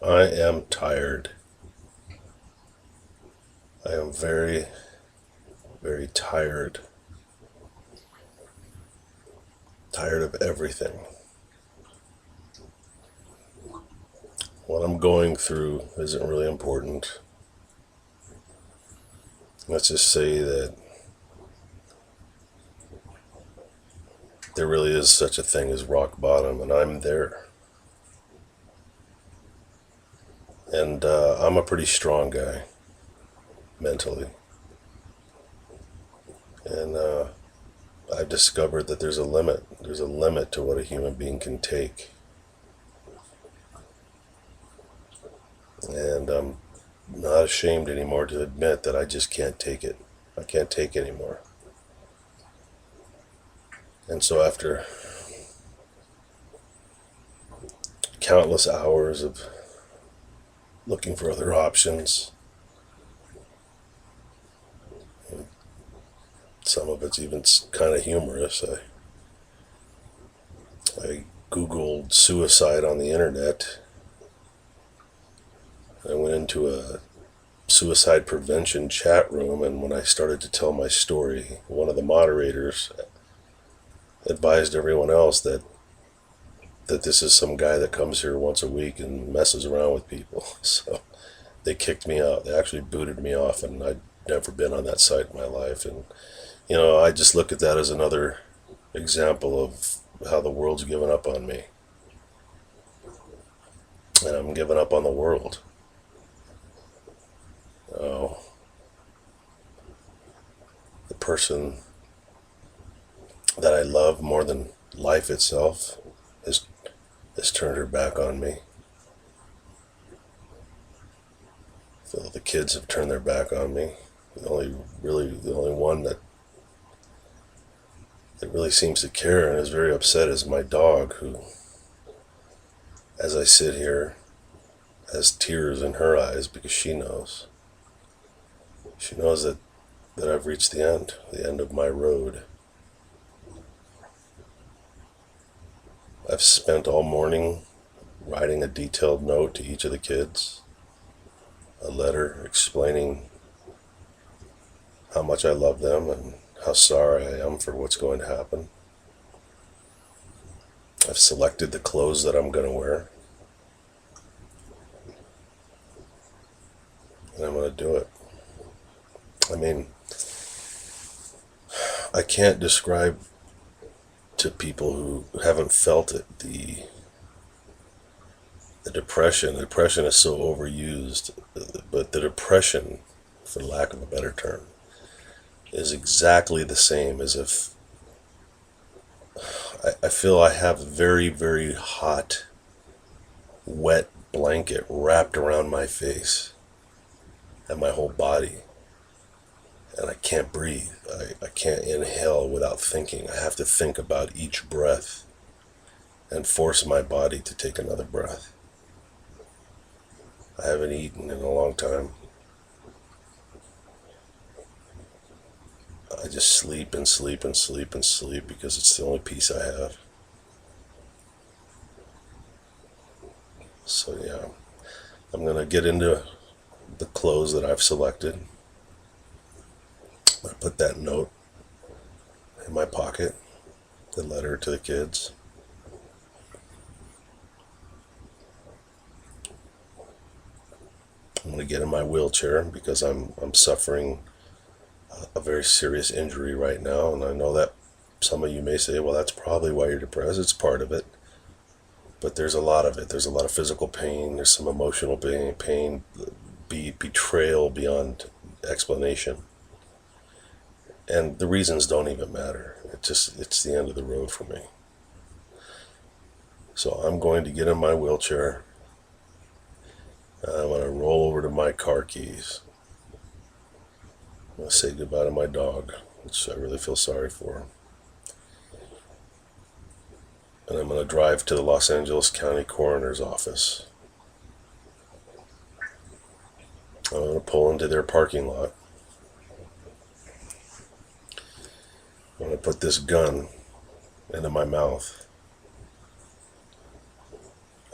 I am tired. I am very, very tired. Tired of everything. What I'm going through isn't really important. Let's just say that there really is such a thing as rock bottom, and I'm there. And I'm a pretty strong guy, mentally. And I've discovered that there's a limit. There's a limit to what a human being can take. And I'm not ashamed anymore to admit that I just can't take it. I can't take anymore. And so after countless hours of looking for other options, some of it's even kind of humorous. I Googled suicide on the internet. I went into a suicide prevention chat room, and when I started to tell my story, one of the moderators advised everyone else that this is some guy that comes here once a week and messes around with people. So they kicked me out. They actually booted me off, and I'd never been on that site in my life. And I just look at that as another example of how the world's given up on me, and I'm giving up on the world. Oh, the person that I love more than life itself has turned her back on me. So the kids have turned their back on me. The only one that really seems to care and is very upset is my dog, who, as I sit here, has tears in her eyes because she knows. She knows that I've reached the end of my road. I've spent all morning writing a detailed note to each of the kids, a letter explaining how much I love them and how sorry I am for what's going to happen. I've selected the clothes that I'm going to wear, and I'm going to do it. I mean, I can't describe to people who haven't felt it the depression. The depression is so overused, but the depression, for lack of a better term, is exactly the same as if I feel I have a very, very hot, wet blanket wrapped around my face and my whole body. And I can't breathe. I can't inhale without thinking. I have to think about each breath and force my body to take another breath. I haven't eaten in a long time. I just sleep and sleep and sleep and sleep because it's the only peace I have. So yeah, I'm going to get into the clothes that I've selected. I put that note in my pocket, the letter to the kids. I'm going to get in my wheelchair because I'm suffering a very serious injury right now, and I know that some of you may say, well, that's probably why you're depressed. It's part of it, but there's a lot of it. There's a lot of physical pain. There's some emotional pain, betrayal beyond explanation. And the reasons don't even matter. It's the end of the road for me. So I'm going to get in my wheelchair. I'm going to roll over to my car keys. I'm going to say goodbye to my dog, which I really feel sorry for. And I'm going to drive to the Los Angeles County Coroner's office. I'm going to pull into their parking lot. I'm going to put this gun into my mouth,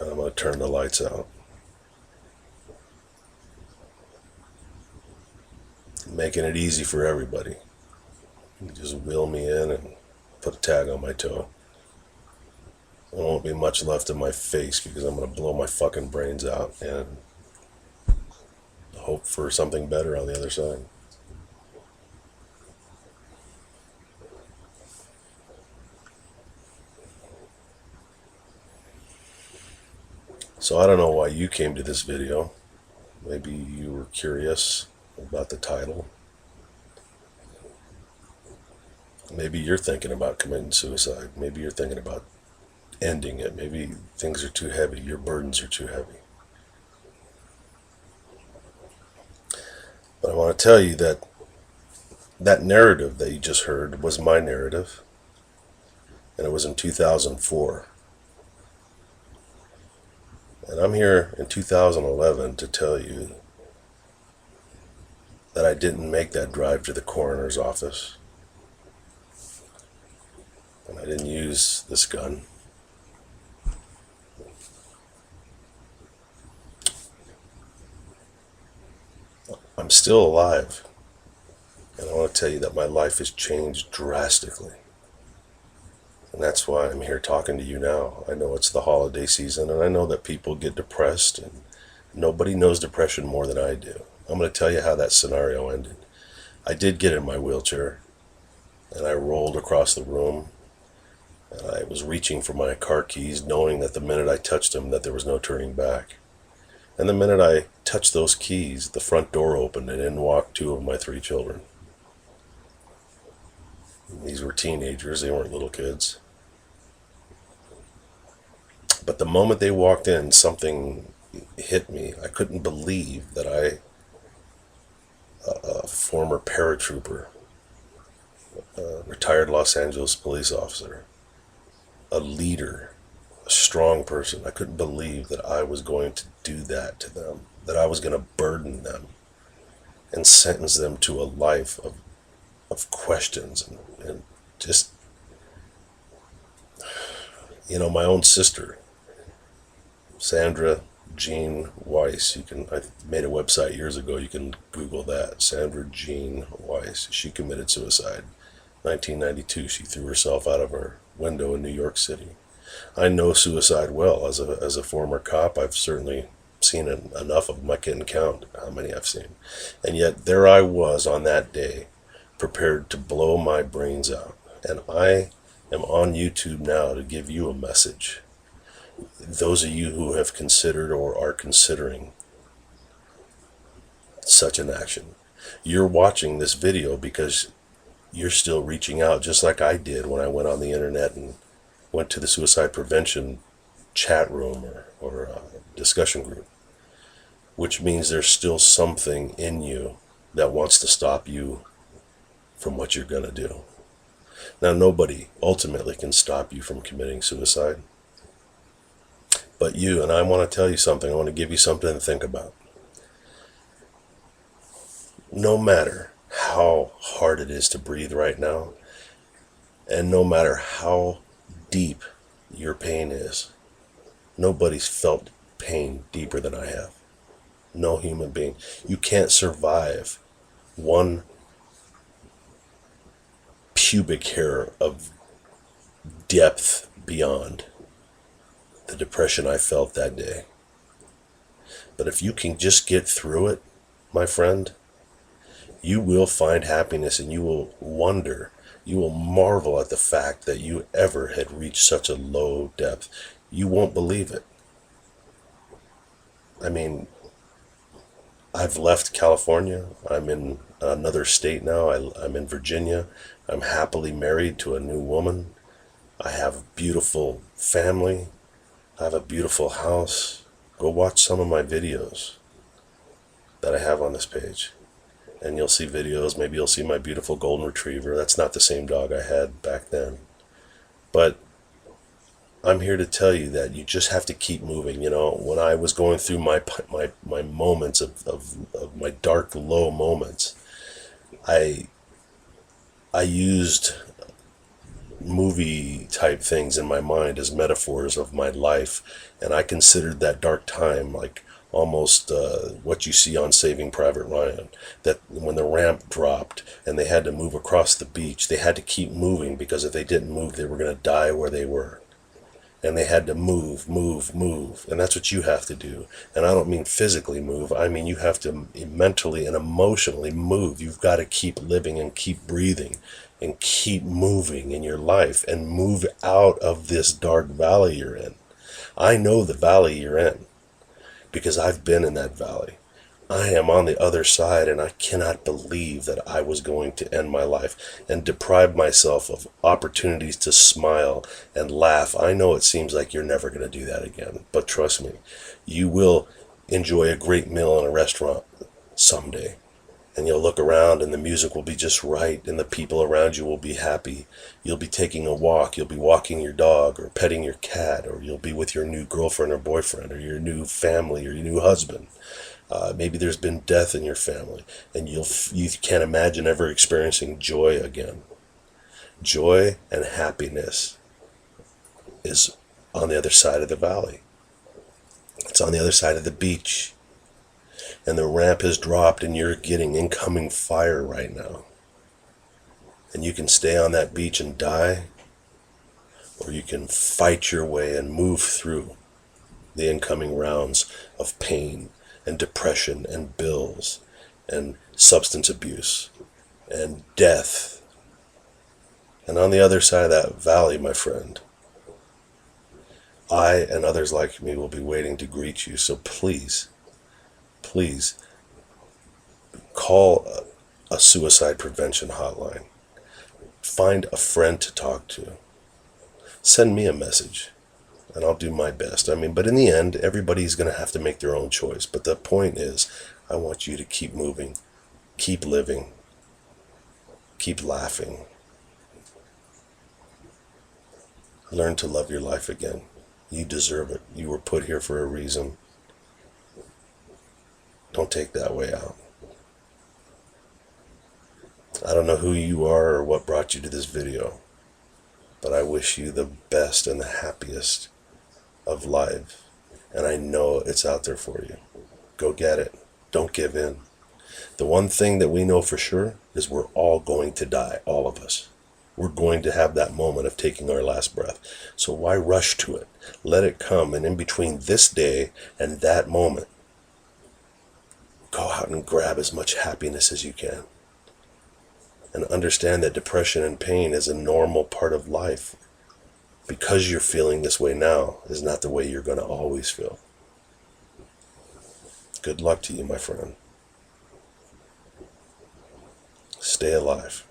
and I'm going to turn the lights out. making it easy for everybody. You just wheel me in and put a tag on my toe. There won't be much left in my face because I'm going to blow my fucking brains out and hope for something better on the other side. So I don't know why you came to this video. Maybe you were curious about the title. Maybe you're thinking about committing suicide. Maybe you're thinking about ending it. Maybe things are too heavy. Your burdens are too heavy. But I want to tell you that that narrative that you just heard was my narrative. And it was in 2004. And I'm here in 2011 to tell you that I didn't make that drive to the coroner's office. And I didn't use this gun. I'm still alive. And I want to tell you that my life has changed drastically. And that's why I'm here talking to you now. I know it's the holiday season, and I know that people get depressed, and nobody knows depression more than I do. I'm going to tell you how that scenario ended. I did get in my wheelchair, and I rolled across the room, and I was reaching for my car keys, knowing that the minute I touched them, that there was no turning back. And the minute I touched those keys, the front door opened, and in walked two of my three children. These were teenagers, they weren't little kids. But the moment they walked in, something hit me. I couldn't believe that a former paratrooper, a retired Los Angeles police officer, a leader, a strong person, I couldn't believe that I was going to do that to them, that I was going to burden them and sentence them to a life of questions and just, my own sister, Sandra Jean Weiss. I made a website years ago. You can Google that. Sandra Jean Weiss. She committed suicide. 1992. She threw herself out of her window in New York City. I know suicide well. As a former cop, I've certainly seen enough of them. I can't count how many I've seen. And yet there I was on that day, prepared to blow my brains out. And I am on YouTube now to give you a message. Those of you who have considered or are considering such an action. You're watching this video because you're still reaching out, just like I did when I went on the internet and went to the suicide prevention chat room or discussion group, which means there's still something in you that wants to stop you from what you're going to do. Now, nobody ultimately can stop you from committing suicide but you, and I want to tell you something. I want to give you something to think about. No matter how hard it is to breathe right now, and no matter how deep your pain is, nobody's felt pain deeper than I have. No human being. You can't survive one pubic hair of depth beyond the depression I felt that day. But if you can just get through it, my friend, you will find happiness, and you will wonder, you will marvel at the fact that you ever had reached such a low depth. You won't believe it. I mean, I've left California. I'm in another state now. I'm in Virginia. I'm happily married to a new woman. I have a beautiful family. I have a beautiful house. Go watch some of my videos that I have on this page. And you'll see videos. Maybe you'll see my beautiful golden retriever. That's not the same dog I had back then. But I'm here to tell you that you just have to keep moving. When I was going through my moments of my dark, low moments, I used movie type things in my mind as metaphors of my life, and I considered that dark time like almost what you see on Saving Private Ryan. That when the ramp dropped and they had to move across the beach, they had to keep moving, because if they didn't move, they were going to die where they were. And they had to move, move, move. And that's what you have to do. And I don't mean physically move. I mean you have to mentally and emotionally move. You've got to keep living and keep breathing and keep moving in your life and move out of this dark valley you're in. I know the valley you're in because I've been in that valley. I am on the other side, and I cannot believe that I was going to end my life and deprive myself of opportunities to smile and laugh. I know it seems like you're never going to do that again, but trust me, you will enjoy a great meal in a restaurant someday. And you'll look around and the music will be just right and the people around you will be happy. You'll be taking a walk, you'll be walking your dog or petting your cat, or you'll be with your new girlfriend or boyfriend or your new family or your new husband. Maybe there's been death in your family, and you can't imagine ever experiencing joy again. Joy and happiness is on the other side of the valley. It's on the other side of the beach. And the ramp has dropped and you're getting incoming fire right now. And you can stay on that beach and die, or you can fight your way and move through the incoming rounds of pain and depression and bills and substance abuse and death. And on the other side of that valley, my friend, I and others like me will be waiting to greet you. So please, please call a suicide prevention hotline. Find a friend to talk to. Send me a message and I'll do my best. But in the end, everybody's going to have to make their own choice. But the point is, I want you to keep moving, keep living, keep laughing. Learn to love your life again. You deserve it. You were put here for a reason. Don't take that way out. I don't know who you are or what brought you to this video, but I wish you the best and the happiest of life. And I know it's out there for you. Go get it. Don't give in. The one thing that we know for sure is we're all going to die, all of us. We're going to have that moment of taking our last breath. So why rush to it? Let it come. And in between this day and that moment, go out and grab as much happiness as you can. And understand that depression and pain is a normal part of life. Because you're feeling this way now is not the way you're going to always feel. Good luck to you, my friend. Stay alive.